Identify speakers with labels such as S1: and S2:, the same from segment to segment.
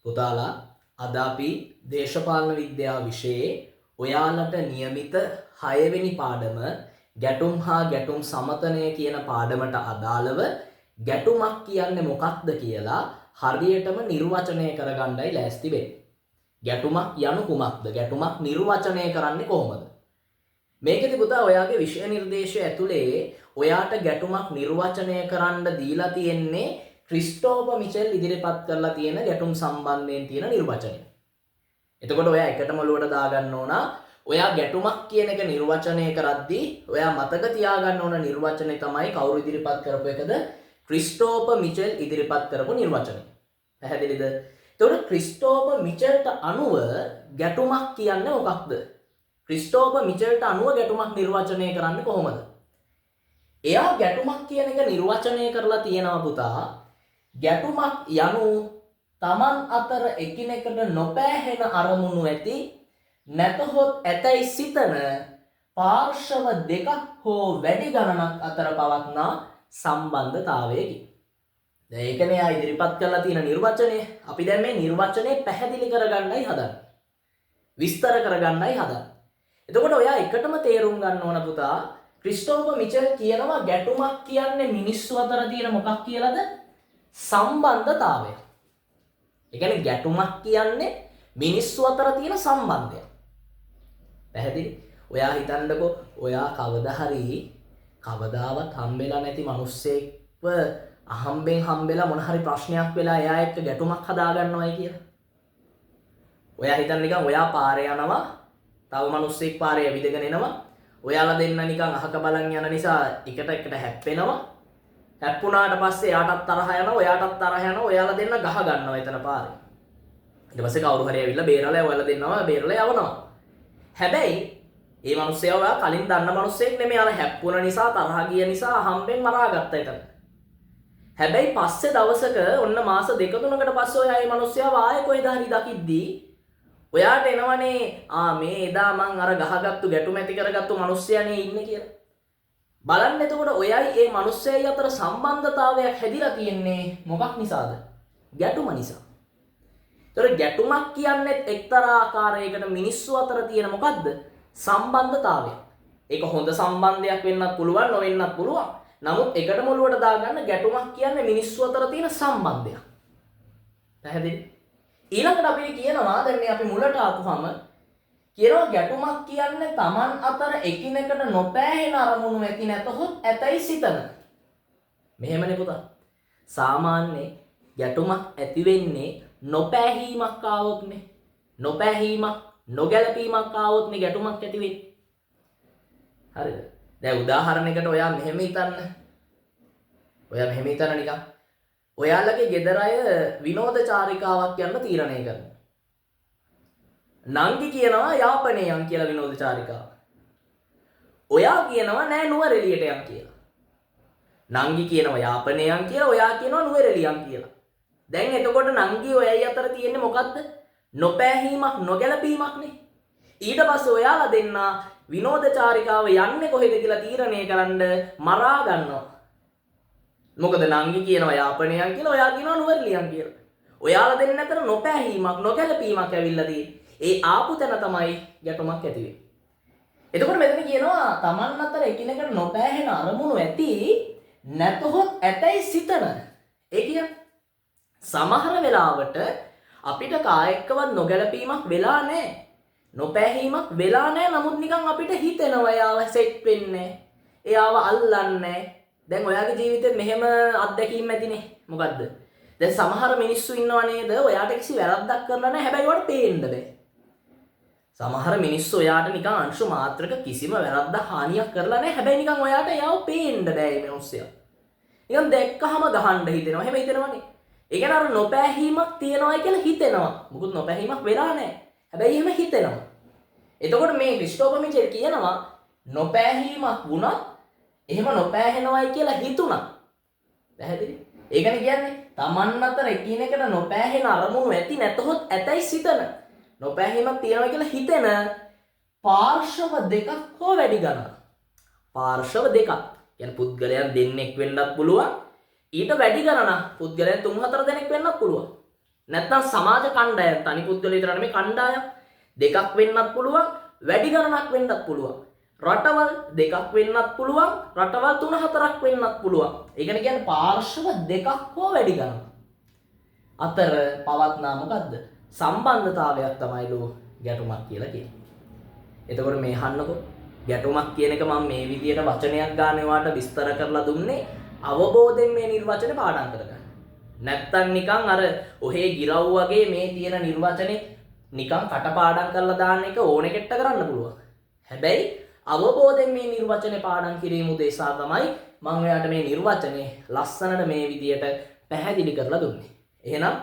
S1: පුතාලා අද අපි දේශපාලන විද්‍යාව විෂයේ ඔයාලට નિયમિત 6 වෙනි පාඩම ගැටුම් හා ගැටුම් සමතනය කියන පාඩමට අදාළව ගැටුමක් කියන්නේ මොකක්ද කියලා හරියටම නිර්වචනය කරගන්නයි ලෑස්ති වෙන්නේ. ගැටුමක් යනු කුමක්ද? ගැටුමක් නිර්වචනය කරන්නේ කොහොමද? මේකෙදි පුතා ඔයාගේ විෂය නිර්දේශය ඇතුලේ ඔයාට ගැටුමක් නිර්වචනය කරන්න දීලා තියෙන්නේ ක්‍රිස්ටෝෆර් මිචෙල් ඉදිරිපත් කරලා තියෙන ගැටුම් සම්බන්ධයෙන් තියෙන නිර්වචනය. එතකොට ඔයා එකටම ඔලුවට දාගන්න ඕන ඔයා ගැටුමක් කියන එක නිර්වචනය කරද්දී ඔයා මතක තියාගන්න ඕන නිර්වචනය තමයි කවුරු ඉදිරිපත් කරපු එකද? ක්‍රිස්ටෝෆර් මිචෙල් ඉදිරිපත් කරපු නිර්වචනය. පැහැදිලිද? එතකොට ක්‍රිස්ටෝෆර් මිචෙල්ට අනුව ගැටුමක් කියන්නේ මොකක්ද? ක්‍රිස්ටෝෆර් මිචෙල්ට අනුව ගැටුමක් නිර්වචනය කරන්නේ කොහොමද? එයා ගැටුමක් කියන එක නිර්වචනය කරලා තියෙනවා පුතා. ගැටුමක් යනු තමන් අතර එකිනෙකට නොපෑහෙන අරමුණු ඇති නැතහොත් ඇතැයි සිතන පාර්ශව දෙකක් හෝ වැඩි ගණනක් අතර පවත්නා සම්බන්ධතාවයකි. දැන් ඒකනේ ආ ඉදිරිපත් කරලා තියෙන නිර්වචනය. අපි දැන් මේ නිර්වචනය පැහැදිලි කරගන්නයි හදන්නේ. විස්තර කරගන්නයි හදන්නේ. එතකොට ඔයා එකටම තේරුම් ගන්න ඕන පුතා ක්‍රිස්ටෝෆර් මිචෙල් කියනවා ගැටුමක් කියන්නේ මිනිස්සු අතර තියෙන මොකක් කියලාද? සම්බන්ධතාවය. ඒ කියන්නේ ගැටුමක් කියන්නේ මිනිස්සු අතර තියෙන සම්බන්ධය. පැහැදිලි? ඔයා හිතන්නකෝ ඔයා කවදාවත් හම්බෙලා නැති මිනිස්සෙක්ව හම්බෙලා මොන හරි ප්‍රශ්නයක් වෙලා එයා එක්ක ගැටුමක් හදා ගන්නවයි කියලා. ඔයා හිතන්න නිකන් ඔයා පාරේ යනවා තව මිනිස්සෙක් පාරේ ඇවිදගෙන එනවා. ඔයාලා දෙන්න නිකන් අහක බලන් යන නිසා එකට හැප්පෙනවා. හැප්පුණාට පස්සේ එයාටත් තරහ යනවා, ඔයාටත් තරහ යනවා. ඔයාලා දෙන්න ගහ ගන්නවා එතන පාරේ. ඊට පස්සේ කවුරු හරි ඇවිල්ලා බේරලා ඔයාලා දෙන්නවා බේරලා යවනවා. හැබැයි මේ මිනිස්සයා ඔයා කලින් දන්න මිනිස්සෙක් නෙමෙයි. අර හැප්පුණ නිසා තරහ ගිය නිසා හම්බෙන් මරාගත්තා එතන. හැබැයි පස්සේ දවසක ඔන්න මාස 2-3කට පස්සේ ඔයා මේ මිනිස්සයා ආයේ කොහෙද හරි දකිද්දී ඔයාට එනවනේ මේ එදා මං අර ගහගත්තු ගැටුම ඇති කරගත්තු මිනිස්සයානේ ඉන්නේ කියලා. බලන්න එතකොට ඔයයි මේ මිනිස්සයයි අතර සම්බන්ධතාවයක් හැදිලා තියෙන්නේ මොකක් නිසාද? ගැටුම නිසා. ඒතර ගැටුමක් කියන්නේ එක්තරා ආකාරයකට මිනිස්සු අතර තියෙන මොකද්ද? සම්බන්ධතාවය. ඒක හොඳ සම්බන්ධයක් වෙන්නත් පුළුවන්, නොවෙන්නත් පුළුවන්. නමුත් එකටම ඔලුවට දාගන්න ගැටුමක් කියන්නේ මිනිස්සු අතර තියෙන සම්බන්ධයක්. පැහැදිලි? ඊළඟට අපි කියනවා දැන් මේ අපි මුලට ආපුවම කියනවා ගැටුමක් කියන්නේ Taman අතර එකිනෙකට නොපෑහෙන අරමුණු ඇති නැතහොත් ඇතයි සිතන. මෙහෙමනේ පුතා. සාමාන්‍ය ගැටුමක් ඇති වෙන්නේ නොපෑහීමක් ආවොත්නේ. නොපෑහීමක්, නොගැලපීමක් ආවොත්නේ ගැටුමක් ඇති වෙන්නේ. හරිද? දැන් උදාහරණයකට ඔයා මෙහෙම හිතන්න. ඔයා මෙහෙම හිතන්න නිකන්. ඔයාලගේ ගෙදර අය විනෝද චාරිකාවක් යන්න තීරණය කරනවා. නංගි කියනවා යාපනයේ යන් කියලා විනෝද චාරිකාව. ඔයා කියනවා නෑ නුවරඑළියට යන් කියලා. නංගි කියනවා යාපනයේ යන් කියලා, ඔයා කියනවා නුවරඑළිය යන් කියලා. දැන් එතකොට නංගි ඔයයි අතර තියෙන්නේ මොකද්ද? නොපෑහීමක්, නොගැලපීමක්නේ. ඊට පස්සේ ඔයාලා දෙන්න විනෝද චාරිකාව යන්නේ කොහෙද කියලා තීරණය කරන්න මරා ගන්නවා. මොකද නංගි කියනවා යාපනයේ යන් කියලා, ඔයා කියනවා නුවරඑළිය යන් කියලා. ඔයාලා දෙන්න අතර නොපෑහීමක්, නොගැලපීමක් ඇවිල්ලා තියෙන්නේ. ඒ ආපු තැන තමයි ගැටුමක් ඇති වෙන්නේ. එතකොට මෙතන කියනවා Taman අතර එකිනෙකට නොපෑහෙන අරමුණු ඇති නැතහොත් ඇතැයි සිතන. ඒ කියන්නේ සමහර වෙලාවට අපිට කායකවත් නොගැලපීමක් වෙලා නැහැ. නොපෑහීමක් වෙලා නැහැ. නමුත් නිකන් අපිට හිතෙනවා එයාව සෙට් වෙන්නේ. එයාව අල්ලන්නේ. දැන් ඔයාගේ ජීවිතේ මෙහෙම අත්දැකීම් ඇතිනේ. මොකද්ද? දැන් සමහර මිනිස්සු ඉන්නව නේද? ඔයාට කිසි වැරද්දක් කරලා නැහැ. හැබැයි ඔයාට පේන්න බෑ. සමහර මිනිස්සු ඔයාට නිකන් අංශු මාත්‍රක කිසිම වැරද්දක් හානියක් කරලා නැහැ. හැබැයි නිකන් ඔයාට එයාව පේන්න බෑ මේ මිනිස්සයා. නිකන් දැක්කහම ගහන්න හිතෙනවා. එහෙම හිතෙනවනේ. ඒ කියන්නේ අර නොපෑහීමක් තියනවා කියලා හිතෙනවා. මොකුත් නොපෑහීමක් වෙලා නැහැ. හැබැයි එහෙම හිතෙනවා. එතකොට මේ ක්‍රිස්ටෝෆර් මිචෙල් කියනවා නොපෑහීමක් වුණත් එහෙම නොපෑහෙනවයි කියලා හිතුණා. පැහැදිලි? ඒකනේ කියන්නේ Taman අතර එකිනෙකට නොපෑහෙන අරමුණු ඇති නැතහොත් ඇතයි සිතන. නොපෑහීමක් තියෙනවා කියලා හිතෙන පාර්ශව දෙකක් හෝ වැඩි ගණනක්. පාර්ශව දෙකක්. කියන්නේ පුද්ගලයන් දෙන්නෙක් වෙන්නත් පුළුවන්. ඊට වැඩි ගණනක් පුද්ගලයන් 3-4 දෙනෙක් වෙන්නත් පුළුවන්. නැත්නම් සමාජ කණ්ඩායම් තනි පුද්ගලයෝ විතර නෙමෙයි කණ්ඩායම් දෙකක් වෙන්නත් පුළුවන් වැඩි ගණනක් වෙන්නත් පුළුවන් රටවල් දෙකක් වෙන්නත් පුළුවන් රටවල් 3-4ක් වෙන්නත් පුළුවන් ඒ කියන්නේ පාර්ශව දෙකක් හෝ වැඩි ගණනක් අතර පවත්නා මොකද්ද සම්බන්ධතාවයක් තමයිලු ගැටුමක් කියලා කියන්නේ. එතකොට මේ අහන්නකො ගැටුමක් කියන එක මම මේ විදියට වචනයක් ගන්න ඒවාට විස්තර කරලා දුන්නේ අවබෝධයෙන් මේ නිර්වචනේ පාඩම් කරගන්න. නැත්තම් නිකන් අර ඔහේ ගිරව් වගේ මේ තියෙන නිර්වචනේ නිකන් කටපාඩම් කරලා දාන්න එක ඕනෙකෙට්ට කරන්න පුළුවන්. හැබැයි අවබෝධයෙන් මේ නිර්වචනේ පාඩම් කිරීම උදෙසා තමයි මම ඔයාලට මේ නිර්වචනේ ලස්සනට මේ විදියට පැහැදිලි කරලා දුන්නේ. එහෙනම්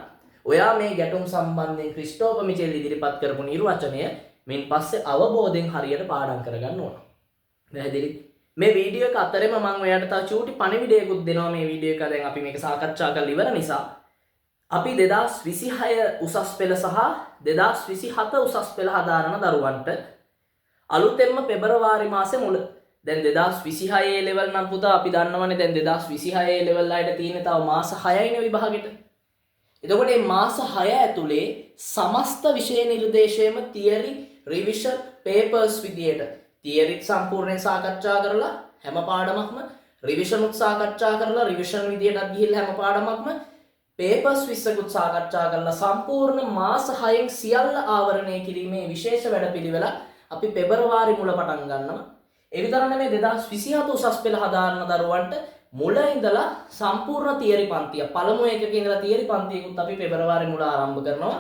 S1: ඔයා මේ ගැටුම් සම්බන්ධයෙන් ක්‍රිස්ටෝෆර් මිචෙල් ඉදිරිපත් කරපු නිර්වචනය මෙන් පස්සේ අවබෝධයෙන් හරියට පාඩම් කරගන්න ඕන. පැහැදිලි? මේ වීඩියෝ එක අතරෙම මම ඔයාලට තව චූටි පණිවිඩයකුත් දෙනවා මේ වීඩියෝ එක දැන් අපි මේක සාකච්ඡා කරලා ඉවර නිසා අපි 2026 උසස් පෙළ සහ 2027 උසස් පෙළ හදාරන දරුවන්ට අලුතෙන්ම පෙබරවාරි මාසේ මුල දැන් 2026 ලෙවල් නම් පුතා අපි දන්නවනේ දැන් 2026 ලෙවල් වලට තියෙන තව මාස 6යිනේ විභාගෙට. එතකොට මේ මාස 6 ඇතුලේ සමස්ත විෂය නිර්දේශයේම තියරි රිවිෂන් පේපර්ස් විදියට තියරිත් සම්පූර්ණයෙන් සාකච්ඡා කරලා හැම පාඩමක්ම රිවිෂනුත් සාකච්ඡා කරලා රිවිෂන් විදියටත් ගිහිල්ලා හැම පාඩමක්ම පේපර්ස් 20කුත් සාකච්ඡා කරලා සම්පූර්ණ මාස 6න් සියල්ල ආවරණය කිරීමේ විශේෂ වැඩපිළිවෙල අපි පෙබරවාරි මුල පටන් ගන්නවා. ඒ විතර නෙමෙයි 2027 උසස් පෙළ හදාරන දරුවන්ට මුල ඉඳලා සම්පූර්ණ තියරි පන්තිය පළමු එකක ඉඳලා තියරි පන්තියකුත් අපි පෙබරවාරි මුල ආරම්භ කරනවා.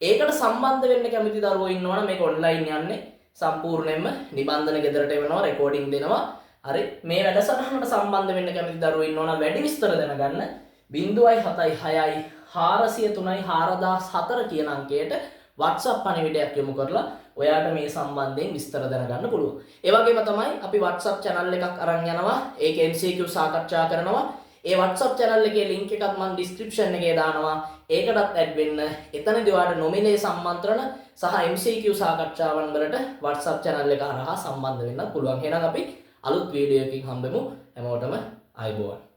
S1: ඒකට සම්බන්ධ වෙන්න කැමති දරුවෝ ඉන්නවනම් මේක ඔන්ලයින් යන්නේ සම්පූර්ණයෙන්ම නිබන්ධන ගෙදරට එවනවා රෙකෝඩින් දෙනවා. හරි මේ වැඩසටහනට සම්බන්ධ වෙන්න කැමති දරුවෝ ඉන්නවනම් වැඩි විස්තර දැනගන්න 0.76යි 403යි 4004 කියන අංකයට WhatsApp පණිවිඩයක් යොමු කරලා ඔයාට මේ සම්බන්ධයෙන් විස්තර දැනගන්න පුළුවන්. ඒ වගේම තමයි අපි WhatsApp channel එකක් අරන් යනවා. ඒක MCQ සාකච්ඡා කරනවා. ඒ WhatsApp channel එකේ link එකත් මම description එකේ දානවා. ඒකටත් add වෙන්න. එතනදී ඔයාට නොමිලේ සම්මන්ත්‍රණ සහ MCQ සාකච්ඡාවන් වලට WhatsApp channel එක හරහා සම්බන්ධ වෙන්න පුළුවන්. එහෙනම් අපි අලුත් වීඩියෝ එකකින් හම්බෙමු. හැමෝටම ආයුබෝවන්.